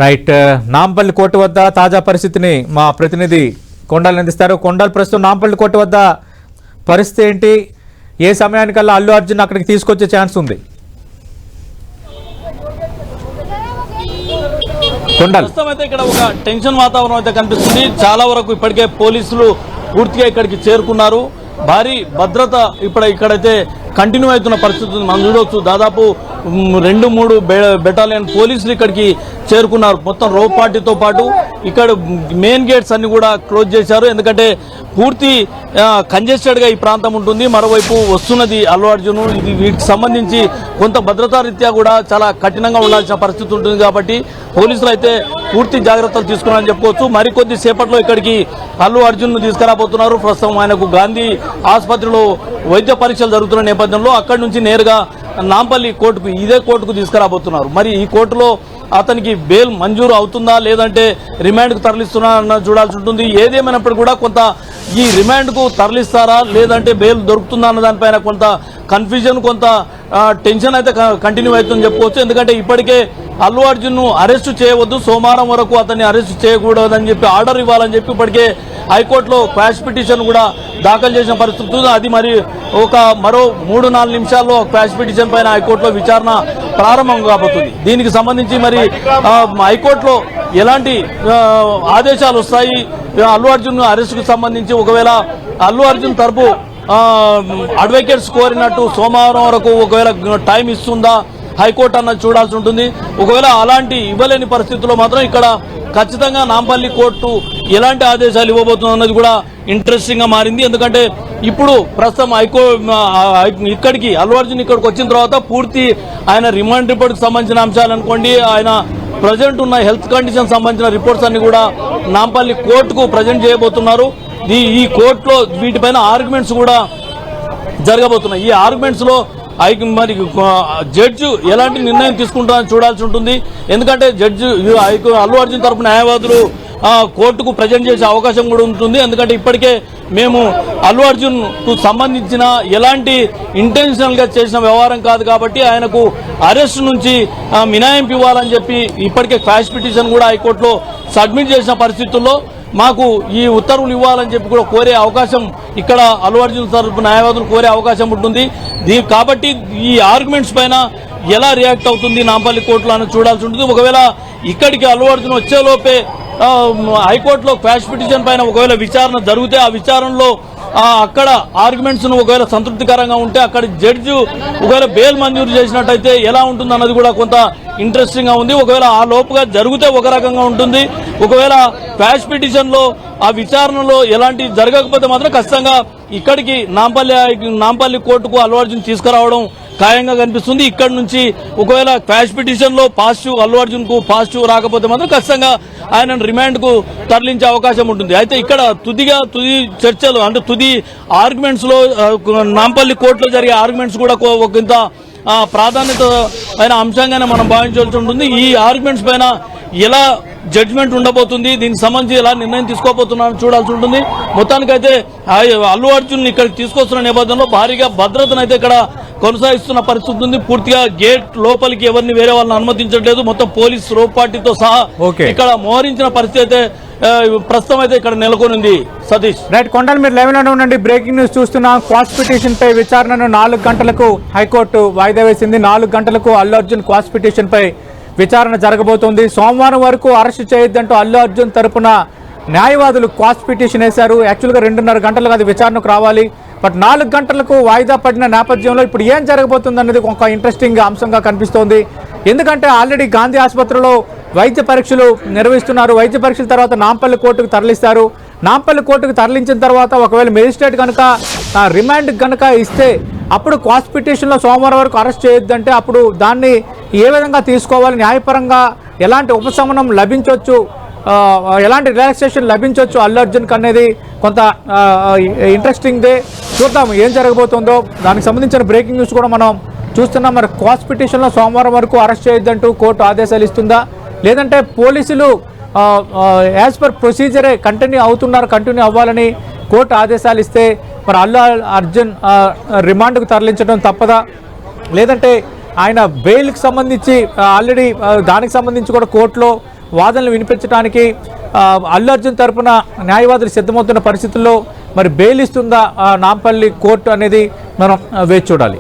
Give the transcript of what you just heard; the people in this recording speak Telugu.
రైట్. నాంపల్లి కోర్టు వద్ద తాజా పరిస్థితిని మా ప్రతినిధి కొండలు అందిస్తారు. కొండలు, ప్రస్తుతం నాంపల్లి కోర్టు వద్ద పరిస్థితి ఏంటి? ఏ సమయానికల్లా అల్లు అర్జున్ అక్కడికి తీసుకొచ్చే ఛాన్స్ ఉంది? ప్రస్తుతం అయితే ఇక్కడ ఒక టెన్షన్ వాతావరణం అయితే కనిపిస్తుంది. చాలా వరకు ఇప్పటికే పోలీసులు పూర్తిగా ఇక్కడికి చేరుకున్నారు. భారీ భద్రత ఇక్కడైతే కంటిన్యూ అవుతున్న పరిస్థితి మనం చూడవచ్చు. దాదాపు 2-3 బెటాలియన్ పోలీసులు ఇక్కడికి చేరుకున్నారు. మొత్తం రోప్ పార్టీతో పాటు ఇక్కడ మెయిన్ గేట్స్ అన్ని కూడా క్లోజ్ చేశారు. ఎందుకంటే పూర్తి కంజెస్టెడ్గా ఈ ప్రాంతం ఉంటుంది. మరోవైపు వస్తున్నది అల్లు అర్జున్. ఇది వీటికి సంబంధించి కొంత భద్రతా రీత్యా కూడా చాలా కఠినంగా ఉండాల్సిన పరిస్థితి ఉంటుంది. కాబట్టి పోలీసులు అయితే పూర్తి జాగ్రత్తలు తీసుకున్నారని చెప్పుకోవచ్చు. మరికొద్ది సేపట్లో ఇక్కడికి అల్లు అర్జున్ తీసుకురాబోతున్నారు. ప్రస్తుతం ఆయనకు గాంధీ ఆసుపత్రిలో వైద్య పరీక్షలు జరుగుతున్న నేపథ్యంలో అక్కడి నుంచి నేరుగా నాంపల్లి కోర్టుకు, ఇదే కోర్టుకు తీసుకురాబోతున్నారు. మరి ఈ కోర్టులో అతనికి బెయిల్ మంజూరు అవుతుందా లేదంటే రిమాండ్కు తరలిస్తున్నా చూడాల్సి ఉంటుంది. ఏదేమైనప్పుడు కూడా కొంత ఈ రిమాండ్కు తరలిస్తారా లేదంటే బెయిల్ దొరుకుతుందా అన్న దానిపైన కొంత కన్ఫ్యూజన్, కొంత టెన్షన్ అయితే కంటిన్యూ అవుతుందని చెప్పుకోవచ్చు. ఎందుకంటే ఇప్పటికే అల్లు అర్జున్ను అరెస్టు చేయవద్దు, సోమవారం వరకు అతన్ని అరెస్టు చేయకూడదని చెప్పి ఆర్డర్ ఇవ్వాలని చెప్పి ఇప్పటికే హైకోర్టులో క్వాష్ పిటిషన్ కూడా దాఖలు చేసిన పరిస్థితి. అది మరి మరో 3-4 నిమిషాల్లో క్వాష్ పిటిషన్ పైన హైకోర్టులో విచారణ ప్రారంభం కాబోతుంది. దీనికి సంబంధించి మరి హైకోర్టులో ఎలాంటి ఆదేశాలు వస్తాయి, అల్లు అర్జున్ అరెస్టుకు సంబంధించి ఒకవేళ అల్లు అర్జున్ తరపు అడ్వకేట్స్ కోరినట్టు సోమవారం వరకు ఒకవేళ టైం ఇస్తుందా హైకోర్టు అన్నది చూడాల్సి ఉంటుంది. ఒకవేళ అలాంటి ఇవ్వలేని పరిస్థితుల్లో మాత్రం ఇక్కడ ఖచ్చితంగా నాంపల్లి కోర్టు ఎలాంటి ఆదేశాలు ఇవ్వబోతుంది అన్నది కూడా ఇంట్రెస్టింగ్ గా మారింది. ఎందుకంటే ఇప్పుడు ప్రస్తుతం ఇక్కడికి అల్లు అర్జున్ ఇక్కడికి వచ్చిన తర్వాత పూర్తి ఆయన రిమాండ్ రిపోర్ట్కి సంబంధించిన అంశాలు అనుకోండి, ఆయన ప్రజెంట్ ఉన్న హెల్త్ కండిషన్ సంబంధించిన రిపోర్ట్స్ అన్ని కూడా నాంపల్లి కోర్టుకు ప్రజెంట్ చేయబోతున్నారు. ఈ కోర్టులో వీటిపైన ఆర్గ్యుమెంట్స్ కూడా జరగబోతున్నాయి. ఈ ఆర్గ్యుమెంట్స్ లో మరి జడ్జి ఎలాంటి నిర్ణయం తీసుకుంటారని చూడాల్సి ఉంటుంది. ఎందుకంటే జడ్జి అల్లు అర్జున్ తరపు న్యాయవాదులు కోర్టుకు ప్రజెంట్ చేసే అవకాశం కూడా ఉంటుంది. ఎందుకంటే ఇప్పటికే మేము అల్లు అర్జున్ కు సంబంధించిన ఎలాంటి ఇంటెన్షనల్ గా చేసిన వ్యవహారం కాదు కాబట్టి ఆయనకు అరెస్ట్ నుంచి మినహాయింపు ఇవ్వాలని చెప్పి ఇప్పటికే క్వాష్ పిటిషన్ కూడా హైకోర్టులో సబ్మిట్ చేసిన పరిస్థితుల్లో మాకు ఈ ఉత్తర్వులు ఇవ్వాలని చెప్పి కూడా కోరే అవకాశం ఇక్కడ అల్లు అర్జున్ తరపు న్యాయవాదులు కోరే అవకాశం ఉంటుంది. కాబట్టి ఈ ఆర్గ్యుమెంట్స్ పైన ఎలా రియాక్ట్ అవుతుంది నాంపల్లి కోర్టులో అని చూడాల్సి ఉంటుంది. ఒకవేళ ఇక్కడికి అల్లు అర్జున్ వచ్చేలోపే హైకోర్టులో క్వాష్ పిటిషన్ పైన ఒకవేళ విచారణ జరిగితే ఆ విచారణలో అక్కడ ఆర్గ్యుమెంట్స్ ఒకవేళ సంతృప్తికరంగా ఉంటే అక్కడ జడ్జి ఒకవేళ బెయిల్ మంజూరు చేసినట్టయితే ఎలా ఉంటుంది అన్నది కూడా కొంత ఇంట్రెస్టింగ్ గా ఉంది. ఒకవేళ ఆ లోపుగా జరిగితే ఒక రకంగా ఉంటుంది. ఒకవేళ క్వాష్ పిటిషన్ లో ఆ విచారణలో ఎలాంటి జరగకపోతే మాత్రం ఖచ్చితంగా ఇక్కడికి నాంపల్లి కోర్టుకు అల్లు అర్జున్ తీసుకురావడం ఖాయంగా కనిపిస్తుంది. ఇక్కడ నుంచి ఒకవేళ క్వాష్ పిటిషన్ లో పాజిటివ్ అల్లు అర్జున్ కు పాజిటివ్ రాకపోతే మాత్రం ఖచ్చితంగా ఆయన రిమాండ్ కు తరలించే అవకాశం ఉంటుంది. అయితే ఇక్కడ తుది చర్చలు అంటే తుది ఆర్గ్యుమెంట్స్ లో నాంపల్లి కోర్టులో జరిగే ఆర్గ్యుమెంట్స్ కూడా ఒకంత ప్రాధాన్యత పైన అంశంగానే మనం భావించాల్సి ఉంటుంది. ఈ ఆర్గ్యుమెంట్స్ పైన ఎలా జడ్జిమెంట్ ఉండబోతుంది, దీనికి సంబంధించి ఎలా నిర్ణయం తీసుకోబోతున్నారని చూడాల్సి ఉంటుంది. మొత్తానికైతే అల్లు అర్జున్ ఇక్కడికి తీసుకొస్తున్న నేపథ్యంలో భారీగా భద్రతను అయితే ఇక్కడ కొనసాగిస్తున్న పరిస్థితి ఉంది. పూర్తిగా గేట్ లోపలికి ఎవరిని వేరే వాళ్ళని అనుమతించట్లేదు. మొత్తం పోలీస్ రోప్ పార్టీతో సహా ఇక్కడ మోహరించిన పరిస్థితి అయితే ప్రస్తుతం అయితే ఇక్కడ నెలకొనింది. సతీష్. రైట్. కొండలు, మీరు లైవ్ లోనే ఉండండి. బ్రేకింగ్ న్యూస్ చూస్తున్నాం. క్వాష్ పిటిషన్ పై విచారణను 4 గంటలకు హైకోర్టు వాయిదా వేసింది. 4 గంటలకు అల్లు అర్జున్ క్వాష్ పిటిషన్ పై విచారణ జరగబోతోంది. సోమవారం వరకు అరెస్టు చేయొద్దంటూ అల్లు అర్జున్ తరపున న్యాయవాదులు క్వాష్ పిటిషన్ వేశారు. యాక్చువల్గా 2.5 గంటలకు అది విచారణకు రావాలి. బట్ 4 గంటలకు వాయిదా పడిన నేపథ్యంలో ఇప్పుడు ఏం జరగబోతుంది అనేది ఒక ఇంట్రెస్టింగ్ అంశంగా కనిపిస్తోంది. ఎందుకంటే ఆల్రెడీ గాంధీ ఆసుపత్రిలో వైద్య పరీక్షలు నిర్వహిస్తున్నారు. వైద్య పరీక్షల తర్వాత నాంపల్లి కోర్టుకు తరలిస్తారు. నాంపల్లి కోర్టుకు తరలించిన తర్వాత ఒకవేళ మెజిస్ట్రేట్ కనుక రిమాండ్ కనుక ఇస్తే అప్పుడు క్వాష్ పిటిషన్లో సోమవారం వరకు అరెస్ట్ చేయొద్దంటే అప్పుడు దాన్ని ఏ విధంగా తీసుకోవాలి, న్యాయపరంగా ఎలాంటి ఉపశమనం లభించవచ్చు, ఎలాంటి రిలాక్సేషన్ లభించవచ్చు అల్లు అర్జున్కి అనేది కొంత ఇంట్రెస్టింగ్ డే. చూద్దాం ఏం జరగబోతుందో. దానికి సంబంధించిన బ్రేకింగ్ న్యూస్ కూడా మనం చూస్తున్నాం. మరి క్వాష్ పిటిషన్లో సోమవారం వరకు అరెస్ట్ చేయొద్దంటూ కోర్టు ఆదేశాలు ఇస్తుందా లేదంటే పోలీసులు యాజ్ పర్ ప్రొసీజరే కంటిన్యూ అవ్వాలని కోర్టు ఆదేశాలు ఇస్తే మరి అల్లు అర్జున్ రిమాండ్కు తరలించడం తప్పదా లేదంటే ఆయన బెయిల్కి సంబంధించి ఆల్రెడీ దానికి సంబంధించి కూడా కోర్టులో వాదనలు వినిపించడానికి అల్లు అర్జున్ తరపున న్యాయవాదులు సిద్ధమవుతున్న పరిస్థితుల్లో మరి బెయిల్ ఇస్తుందా నాంపల్లి కోర్టు అనేది మనం వేచి చూడాలి.